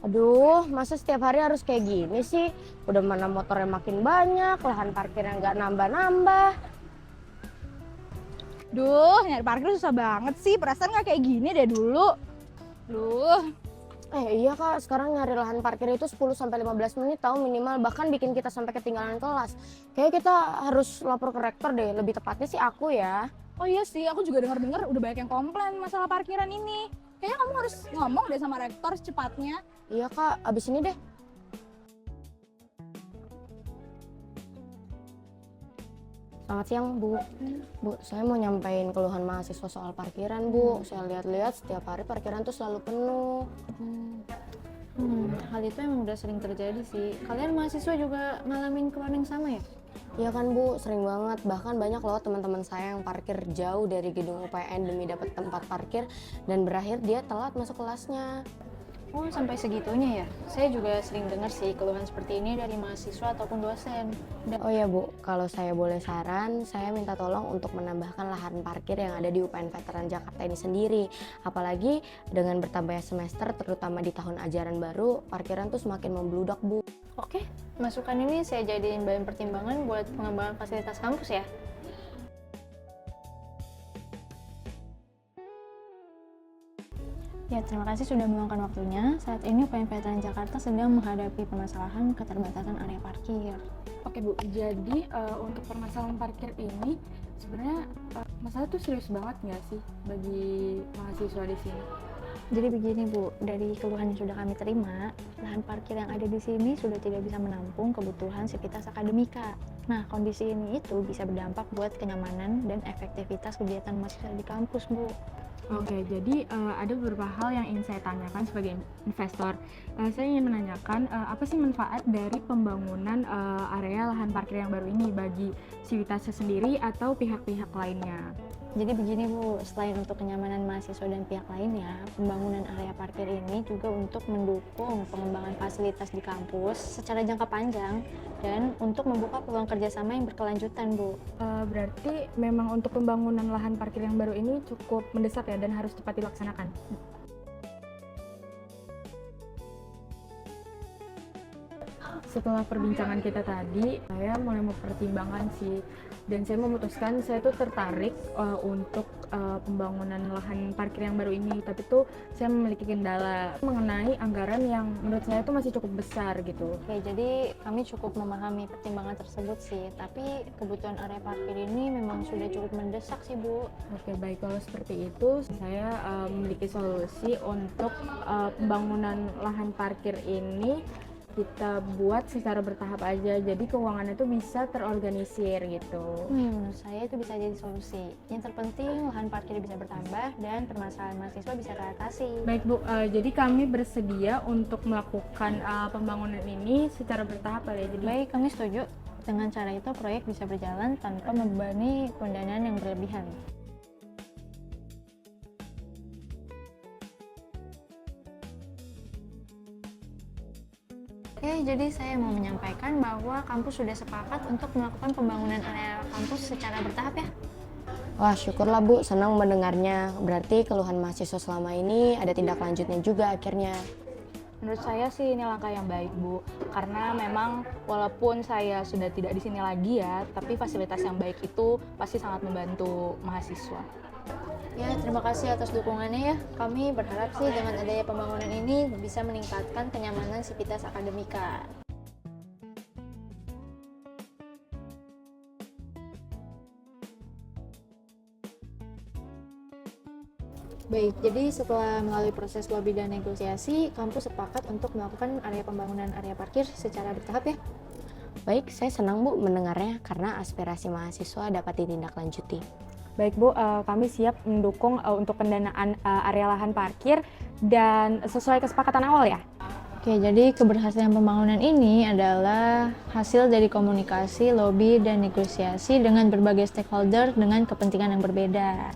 Aduh, masa setiap hari harus kayak gini sih? Udah mana motornya makin banyak, lahan parkirnya nggak nambah-nambah. Duh, nyari parkir susah banget sih. Perasaan nggak kayak gini deh dulu. Duh, Iya Kak, sekarang nyari lahan parkir itu 10-15 menit tahu minimal, bahkan bikin kita sampai ketinggalan kelas. Kayaknya kita harus lapor ke rektor deh, lebih tepatnya sih aku ya. oh iya sih, aku juga dengar-dengar udah banyak yang komplain masalah parkiran ini. Kayaknya kamu harus ngomong deh sama rektor secepatnya. Iya Kak, abis ini deh. Selamat siang Bu. Bu, saya mau nyampein keluhan mahasiswa soal parkiran Bu. Saya lihat-lihat setiap hari parkiran tuh selalu penuh. Hal itu emang udah sering terjadi sih. Kalian mahasiswa juga ngalamin keluhan yang sama ya? Iya kan Bu, sering banget. Bahkan banyak loh teman-teman saya yang parkir jauh dari gedung UPN demi dapat tempat parkir dan berakhir dia telat masuk kelasnya. Oh, sampai segitunya ya? Saya juga sering dengar sih keluhan seperti ini dari mahasiswa ataupun dosen. Oh ya Bu, kalau saya boleh saran, saya minta tolong untuk menambahkan lahan parkir yang ada di UPN Veteran Jakarta ini sendiri. Apalagi dengan bertambahnya semester, terutama di tahun ajaran baru, parkiran tuh semakin membludak Bu. Oke, masukan ini saya jadiin bahan pertimbangan buat pengembangan fasilitas kampus ya. Ya, terima kasih sudah meluangkan waktunya. Saat ini UPN Veteran Jakarta sedang menghadapi permasalahan keterbatasan area parkir. Oke Bu, jadi untuk permasalahan parkir ini sebenarnya masalah tuh serius banget nggak sih bagi mahasiswa di sini? Jadi begini Bu, dari keluhan yang sudah kami terima, lahan parkir yang ada di sini sudah tidak bisa menampung kebutuhan sivitas akademika. Nah, kondisi ini itu bisa berdampak buat kenyamanan dan efektivitas kegiatan mahasiswa di kampus Bu. Oke, jadi ada beberapa hal yang ingin saya tanyakan sebagai investor. Saya ingin menanyakan apa sih manfaat dari pembangunan area lahan parkir yang baru ini bagi sivitasnya sendiri atau pihak-pihak lainnya? Jadi begini Bu, selain untuk kenyamanan mahasiswa dan pihak lainnya, pembangunan area parkir ini juga untuk mendukung pengembangan fasilitas di kampus secara jangka panjang dan untuk membuka peluang kerjasama yang berkelanjutan Bu. Berarti memang untuk pembangunan lahan parkir yang baru ini cukup mendesak ya dan harus cepat dilaksanakan. Setelah perbincangan kita tadi, saya mulai mempertimbangkan sih, dan saya memutuskan saya tuh tertarik untuk pembangunan lahan parkir yang baru ini. Tapi tuh saya memiliki kendala mengenai anggaran yang menurut saya tuh masih cukup besar gitu. Oke, jadi kami cukup memahami pertimbangan tersebut sih, tapi kebutuhan area parkir ini memang sudah cukup mendesak sih Bu. Oke, baik, kalau seperti itu saya memiliki solusi untuk pembangunan lahan parkir ini. Kita buat secara bertahap aja, jadi keuangannya tuh bisa terorganisir gitu. Menurut saya itu bisa jadi solusi. Yang terpenting lahan parkir bisa bertambah dan permasalahan mahasiswa bisa teratasi. Baik Bu, jadi kami bersedia untuk melakukan pembangunan ini secara bertahap ya. Jadi Baik, kami setuju. Dengan cara itu proyek bisa berjalan tanpa membebani pendanaan yang berlebihan. Oke, jadi saya mau menyampaikan bahwa kampus sudah sepakat untuk melakukan pembangunan area kampus secara bertahap ya. Wah, syukurlah Bu, senang mendengarnya. Berarti keluhan mahasiswa selama ini ada tindak lanjutnya juga akhirnya. menurut saya sih ini langkah yang baik Bu. Karena memang walaupun saya sudah tidak di sini lagi ya, tapi fasilitas yang baik itu pasti sangat membantu mahasiswa. Ya, terima kasih atas dukungannya ya. Kami berharap sih dengan adanya pembangunan ini bisa meningkatkan kenyamanan sivitas akademika. Baik, jadi setelah melalui proses lobby dan negosiasi, kampus sepakat untuk melakukan area pembangunan area parkir secara bertahap ya. Baik, saya senang Bu mendengarnya karena aspirasi mahasiswa dapat ditindaklanjuti. baik Bu, kami siap mendukung untuk pendanaan area lahan parkir dan sesuai kesepakatan awal ya. Oke, jadi keberhasilan pembangunan ini adalah hasil dari komunikasi, lobby, dan negosiasi dengan berbagai stakeholder dengan kepentingan yang berbeda.